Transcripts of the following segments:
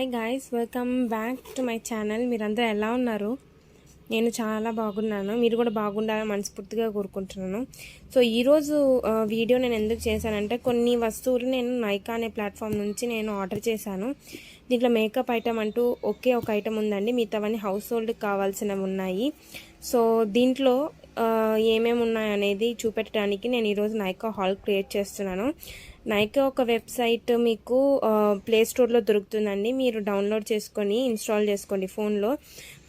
Hi guys, welcome back to my channel. మీరందరూ ఎలా ఉన్నారు? నేను చాలా బాగున్నాను. మీరు కూడా బాగుండాలని మనస్ఫూర్తిగా కోరుకుంటున్నాను. సో ఈరోజు వీడియో నేను ఎందుకు చేశానంటే, కొన్ని వస్తువులు నేను నైకా అనే ప్లాట్ఫామ్ నుంచి నేను ఆర్డర్ చేశాను. దీంట్లో మేకప్ ఐటమ్ అంటూ ఒకే ఒక ఐటమ్ ఉందండి, మిగతావన్నీ హౌస్ హోల్డ్కి కావాల్సినవి ఉన్నాయి. సో దీంట్లో ఏమేమి ఉన్నాయనేది చూపెట్టడానికి నేను ఈరోజు నైకా హాల్ క్రియేట్ చేస్తున్నాను. నైకా ఒక వెబ్సైట్ మీకు ప్లే స్టోర్లో దొరుకుతుందండి. మీరు డౌన్లోడ్ చేసుకొని ఇన్స్టాల్ చేసుకోండి ఫోన్లో.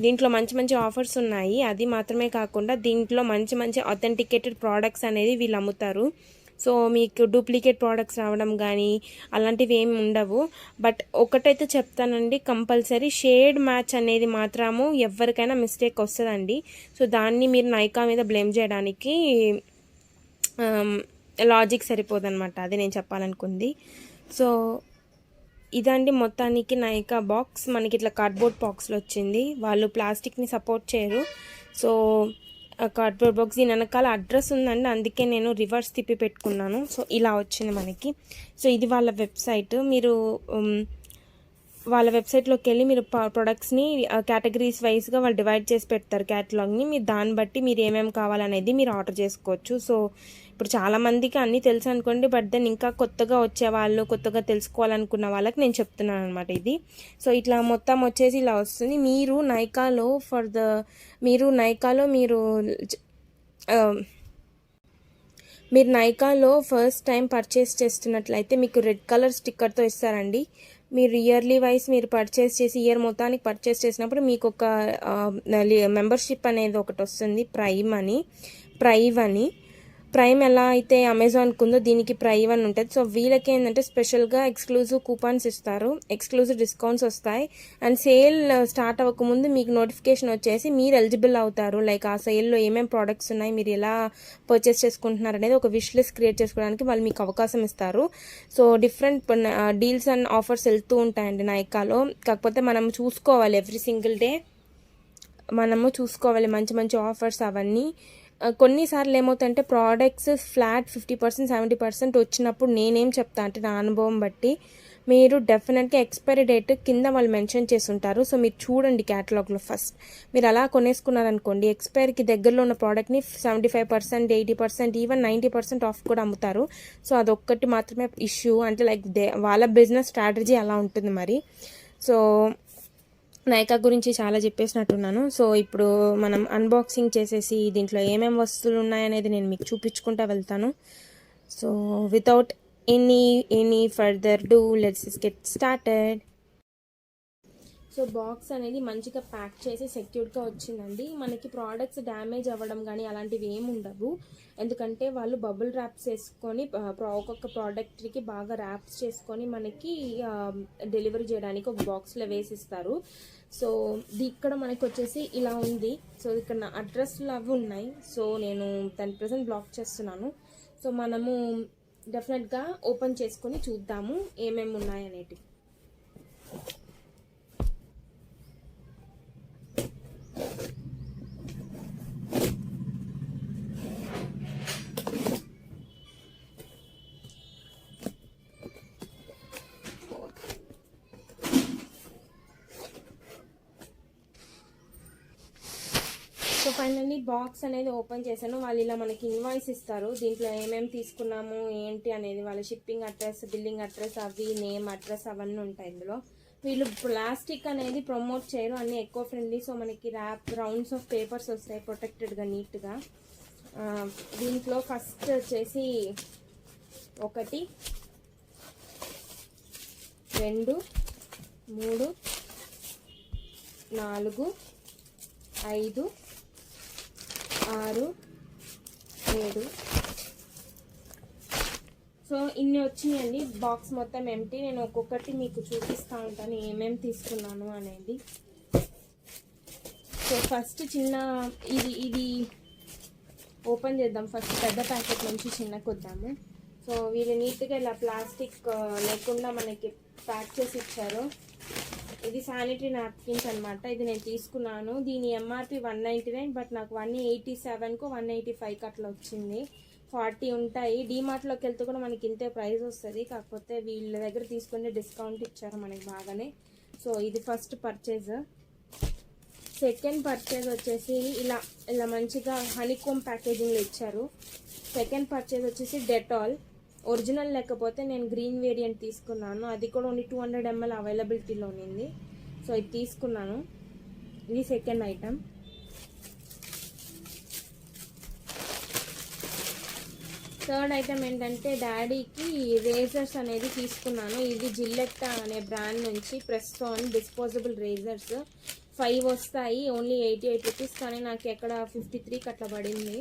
దీంట్లో మంచి మంచి ఆఫర్స్ ఉన్నాయి. అది మాత్రమే కాకుండా దీంట్లో మంచి మంచి అథెంటికేటెడ్ ప్రోడక్ట్స్ అనేది వీళ్ళు అమ్ముతారు. సో మీకు డూప్లికేట్ ప్రోడక్ట్స్ రావడం కానీ అలాంటివి ఏమి ఉండవు. బట్ ఒకటైతే చెప్తానండి, కంపల్సరీ షేడ్ మ్యాచ్ అనేది మాత్రము ఎవరికైనా మిస్టేక్ వస్తుందండి. సో దాన్ని మీరు నైకా మీద బ్లేమ్ చేయడానికి లాజిక్ సరిపోదన్నమాట. అది నేను చెప్పాలనుకుంది. సో ఇదండి మొత్తానికి నైకా బాక్స్. మనకి ఇట్లా కార్డ్బోర్డ్ బాక్స్లో వచ్చింది. వాళ్ళు ప్లాస్టిక్ని సపోర్ట్ చేయరు. సో కార్డ్బోర్డ్ బాక్స్ దీని వెనకాల అడ్రస్ ఉందండి, అందుకే నేను రివర్స్ తిప్పి పెట్టుకున్నాను. సో ఇలా వచ్చింది మనకి. సో ఇది వాళ్ళ వెబ్సైట్. మీరు వాళ్ళ వెబ్సైట్లోకి వెళ్ళి మీరు ప్రొడక్ట్స్ని కేటగిరీస్ వైజ్గా వాళ్ళు డివైడ్ చేసి పెడతారు క్యాటలాగ్ని. మీరు దాన్ని బట్టి మీరు ఏమేమి కావాలనేది మీరు ఆర్డర్ చేసుకోవచ్చు. సో ఇప్పుడు చాలామందికి అన్నీ తెలుసు అనుకోండి, బట్ దెన్ ఇంకా కొత్తగా వచ్చేవాళ్ళు, కొత్తగా తెలుసుకోవాలనుకున్న వాళ్ళకి నేను చెప్తున్నాను అనమాట ఇది. సో ఇట్లా మొత్తం వచ్చేసి ఇలా వస్తుంది. మీరు నైకాలో ఫస్ట్ టైం పర్చేస్ చేస్తున్నట్లయితే మీకు రెడ్ కలర్ స్టిక్కర్తో ఇస్తారండి. మీరు ఇయర్లీ వైజ్ మీరు పర్చేస్ చేసి ఇయర్ మొత్తానికి పర్చేస్ చేసినప్పుడు మీకు ఒక మెంబర్షిప్ అనేది ఒకటి వస్తుంది, ప్రైమ్ ఎలా అయితే అమెజాన్కి ఉందో దీనికి ప్రైమ్ అని ఉంటుంది. సో వీళ్ళకి ఏంటంటే స్పెషల్గా ఎక్స్క్లూజివ్ కూపన్స్ ఇస్తారు, ఎక్స్క్లూజివ్ డిస్కౌంట్స్ వస్తాయి. అండ్ సేల్ స్టార్ట్ అవ్వకముందు మీకు నోటిఫికేషన్ వచ్చేసి మీరు ఎలిజిబుల్ అవుతారు. లైక్ ఆ సేల్లో ఏమేమి ప్రోడక్ట్స్ ఉన్నాయి, మీరు ఎలా పర్చేస్ చేసుకుంటున్నారు అనేది ఒక విష్ లిస్ట్ క్రియేట్ చేసుకోవడానికి వాళ్ళు మీకు అవకాశం ఇస్తారు. So different deals and offers వెళ్తూ ఉంటాయండి నైకాలో. కాకపోతే మనం చూసుకోవాలి, ఎవ్రీ సింగిల్ డే మనము చూసుకోవాలి మంచి మంచి ఆఫర్స్ అవన్నీ. కొన్నిసార్లు ఏమవుతుందంటే ప్రోడక్ట్స్ ఫ్లాట్ 50%, 70% వచ్చినప్పుడు నేనేం చెప్తా అంటే, నా అనుభవం బట్టి మీరు డెఫినెట్గా ఎక్స్పైరీ డేట్ కింద వాళ్ళు మెన్షన్ చేసి ఉంటారు. సో మీరు చూడండి క్యాటలాగ్లో ఫస్ట్. మీరు అలా కొనేసుకున్నారనుకోండి, ఎక్స్పైరీకి దగ్గరలో ఉన్న ప్రోడక్ట్ని 75%, 80%, ఈవెన్ 90% ఆఫ్ కూడా అమ్ముతారు. సో అదొక్కటి మాత్రమే ఇష్యూ. అంటే లైక్ వాళ్ళ బిజినెస్ స్ట్రాటజీ అలా ఉంటుంది మరి. సో నైకా గురించి చాలా చెప్పేసినట్టున్నాను. సో ఇప్పుడు మనం అన్బాక్సింగ్ చేసేసి దీంట్లో ఏమేమి వస్తువులు ఉన్నాయనేది నేను మీకు చూపించుకుంటా వెళ్తాను. So without any further do, let's get started. So box అనేది మంచిగా ప్యాక్ చేసి సెక్యూర్డ్గా వచ్చిందండి. మనకి ప్రోడక్ట్స్ డ్యామేజ్ అవ్వడం కానీ అలాంటివి ఏమి ఉండవు. ఎందుకంటే వాళ్ళు బబుల్ ర్యాప్స్ వేసుకొని ఒక్కొక్క ప్రోడక్ట్కి బాగా ర్యాప్స్ చేసుకొని మనకి డెలివరీ చేయడానికి ఒక బాక్స్లో వేసిస్తారు. సో ఇక్కడ మనకి వచ్చేసి ఇలా ఉంది. సో ఇక్కడ నా అడ్రస్లు అవి ఉన్నాయి. సో నేను దాని ప్రెసెంట్ బ్లాక్ చేస్తున్నాను. సో మనము డెఫినెట్గా ఓపెన్ చేసుకొని చూద్దాము ఏమేమి ఉన్నాయనేటివి. సో ఫైనల్లీ బాక్స్ అనేది ఓపెన్ చేశాను. వాళ్ళు ఇలా మనకి ఇన్వాయిస్ ఇస్తారు, దీంట్లో ఏమేమి తీసుకున్నాము ఏంటి అనేది, వాళ్ళ షిప్పింగ్ అడ్రస్, బిల్లింగ్ అడ్రస్, అవి నేమ్, అడ్రస్ అవన్నీ ఉంటాయి ఇందులో. వీళ్ళు ప్లాస్టిక్ అనేది ప్రమోట్ చేయరు, అన్నీ ఎకో ఫ్రెండ్లీ. సో మనకి రౌండ్స్ ఆఫ్ పేపర్స్ వస్తాయి ప్రొటెక్టెడ్గా నీట్గా. దీంట్లో ఫస్ట్ వచ్చేసి 1 2 3 4 5 6 7. సో ఇన్ని వచ్చినాయండి. బాక్స్ మొత్తం ఎంటీ. నేను ఒక్కొక్కటి మీకు చూపిస్తూ ఉంటాను ఏమేమి తీసుకున్నాను అనేది. సో ఫస్ట్ ఇది ఓపెన్ చేద్దాం. ఫస్ట్ పెద్ద ప్యాకెట్ నుంచి చిన్నకి వద్దాము. సో వీళ్ళు నీట్గా ఇలా ప్లాస్టిక్ లేకుండా మనకి ప్యాక్ చేసి ఇచ్చారు. ఇది శానిటరీ నాప్కిన్స్ అనమాట. ఇది నేను తీసుకున్నాను. దీని ఎంఆర్పి 199, బట్ నాకు 187కు 185కి అట్లా వచ్చింది. 40 ఉంటాయి. డీమార్ట్లోకి వెళ్తే కూడా మనకి ఇంతే ప్రైస్ వస్తుంది. కాకపోతే వీళ్ళ దగ్గర తీసుకునే డిస్కౌంట్ ఇచ్చారు మనకి బాగానే. సో ఇది ఫస్ట్ పర్చేజ్. సెకండ్ పర్చేజ్ వచ్చేసి ఇలా మంచిగా హనీకోమ్ ప్యాకేజింగ్లో ఇచ్చారు. సెకండ్ పర్చేజ్ వచ్చేసి డెటాల్. ఒరిజినల్ లేకపోతే నేను గ్రీన్ వేరియంట్ తీసుకున్నాను, అది కూడా ఓన్లీ 200 ml అవైలబిలిటీలో ఉంది. సో ఇది తీసుకున్నాను. ఇది సెకండ్ ఐటమ్. థర్డ్ ఐటమ్ ఏంటంటే డాడీకి రేజర్స్ అనేది తీసుకున్నాను. ఇది జిల్లెట్టా అనే బ్రాండ్ నుంచి ప్రెస్టాన్ డిస్పోజబుల్ రేజర్స్ 5 వస్తాయి, ఓన్లీ 88 రూపీస్, కానీ నాకు ఎక్కడ 53కి అట్లా పడింది.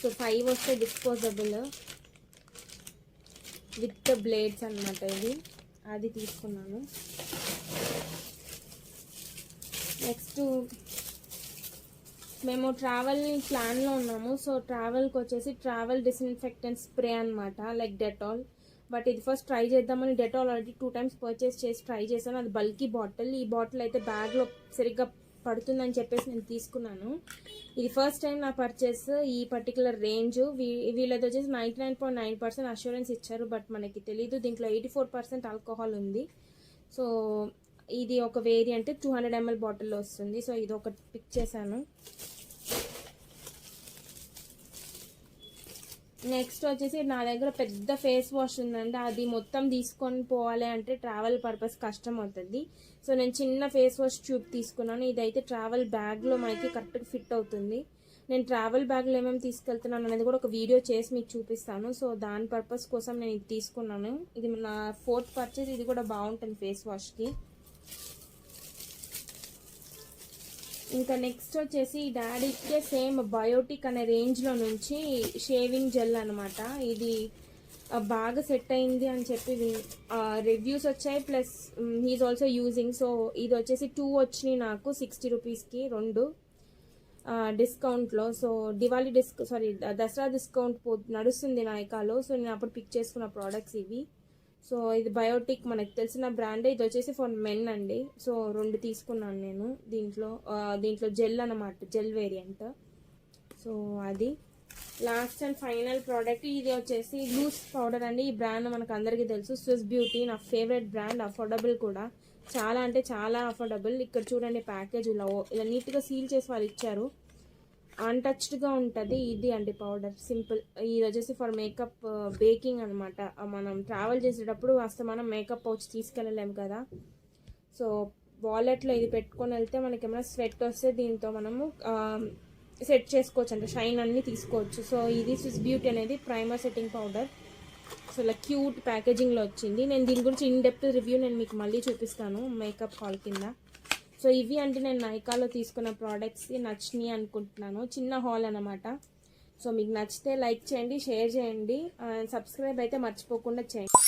సో 5 వస్తే డిస్పోజబుల్ విత్ బ్లేడ్స్ అన్నమాట. ఇది అది తీసుకున్నాను. నెక్స్ట్ మేము ట్రావెల్ ప్లాన్లో ఉన్నాము. సో ట్రావెల్కి వచ్చేసి ట్రావెల్ డిస్ఇన్ఫెక్టెంట్ స్ప్రే అనమాట, లైక్ డెటాల్. బట్ ఇది ఫస్ట్ ట్రై చేద్దామని డెటాల్ ఆల్రెడీ 2 times పర్చేస్ చేసి ట్రై చేశాను. అది బల్కీ బాటిల్. ఈ బాటిల్ అయితే బ్యాగ్లో సరిగ్గా పడుతుందని చెప్పేసి నేను తీసుకున్నాను. ఇది ఫస్ట్ టైం నా పర్చేస్ ఈ పర్టికులర్ రేంజ్. వీళ్ళది వచ్చేసి 99.9% అష్యూరెన్స్ ఇచ్చారు, బట్ మనకి తెలీదు. దీంట్లో 84% ఆల్కహాల్ ఉంది. సో ఇది ఒక వేరియంట్ 200 ml బాటిల్లో వస్తుంది. సో ఇది ఒకటి పిక్ చేశాను. నెక్స్ట్ వచ్చేసి నా దగ్గర పెద్ద ఫేస్ వాష్ ఉందండి, అది మొత్తం తీసుకొని పోవాలి అంటే ట్రావెల్ పర్పస్ కష్టం అవుతుంది. సో నేను చిన్న ఫేస్ వాష్ ట్యూబ్ తీసుకున్నాను. ఇదైతే ట్రావెల్ బ్యాగ్లో మనకి కరెక్ట్గా ఫిట్ అవుతుంది. నేను ట్రావెల్ బ్యాగ్లో ఏమేమి తీసుకెళ్తున్నాను అనేది కూడా ఒక వీడియో చేసి మీకు చూపిస్తాను. సో దాని పర్పస్ కోసం నేను ఇది తీసుకున్నాను. ఇది నా 4th పర్చేజ్. ఇది కూడా బాగుంటుంది ఫేస్ వాష్కి. ఇంకా నెక్స్ట్ వచ్చేసి డాడీకే సేమ్ బయోటిక్ అనే రేంజ్లో నుంచి షేవింగ్ జెల్ అనమాట. ఇది బాగా సెట్ అయింది అని చెప్పి రివ్యూస్ వచ్చాయి, plus he's also using. So ఇది వచ్చేసి 2 వచ్చినాయి నాకు 60 రూపీస్కి 2 డిస్కౌంట్లో. సో దివాళీ దసరా డిస్కౌంట్ నడుస్తుంది నాయకాలో. సో నేను అప్పుడు పిక్ చేసుకున్న ప్రోడక్ట్స్ ఇవి. సో ఇది బయోటిక్ మనకు తెలిసిన బ్రాండే. ఇది వచ్చేసి ఫర్ మెన్ అండి. సో 2 తీసుకున్నాను నేను. దీంట్లో జెల్ అనమాట, జెల్ వేరియంట్. సో అది లాస్ట్ అండ్ ఫైనల్ ప్రోడక్ట్. ఇది వచ్చేసి లూస్ పౌడర్ అండి. ఈ బ్రాండ్ మనకు అందరికీ తెలుసు, స్విస్ బ్యూటీ, నా ఫేవరెట్ బ్రాండ్. అఫోర్డబుల్ కూడా, చాలా అంటే చాలా అఫోర్డబుల్. ఇక్కడ చూడండి ప్యాకేజ్ ఇలా నీట్గా సీల్ చేసి వాళ్ళు ఇచ్చారు. అన్టచ్డ్గా ఉంటుంది. ఇది అండి పౌడర్, సింపుల్. ఇది వచ్చేసి ఫర్ మేకప్ బేకింగ్ అనమాట. మనం ట్రావెల్ చేసేటప్పుడు అసలు మనం మేకప్ పౌచ్ తీసుకెళ్ళలేము కదా. సో వాలెట్లో ఇది పెట్టుకొని వెళ్తే మనకి ఏమైనా స్వెట్ వస్తే దీంతో మనము సెట్ చేసుకోవచ్చు, అంటే షైన్ అన్నీ తీసుకోవచ్చు. సో ఇది స్విస్ బ్యూటీ అనేది ప్రైమర్ సెట్టింగ్ పౌడర్. సో ఇలా క్యూట్ ప్యాకేజింగ్లో వచ్చింది. నేను దీని గురించి ఇన్ డెప్త్ రివ్యూ నేను మీకు మళ్ళీ చూపిస్తాను మేకప్ హాల్ కింద. సో ఇవి అంటే నేను నైకాలో తీసుకున్న ప్రోడక్ట్స్ నచ్చినాయి అనుకుంటున్నాను. చిన్న హాల్ అనమాట. సో మీకు నచ్చితే లైక్ చేయండి, షేర్ చేయండి, సబ్స్క్రైబ్ అయితే మర్చిపోకుండా చేయండి.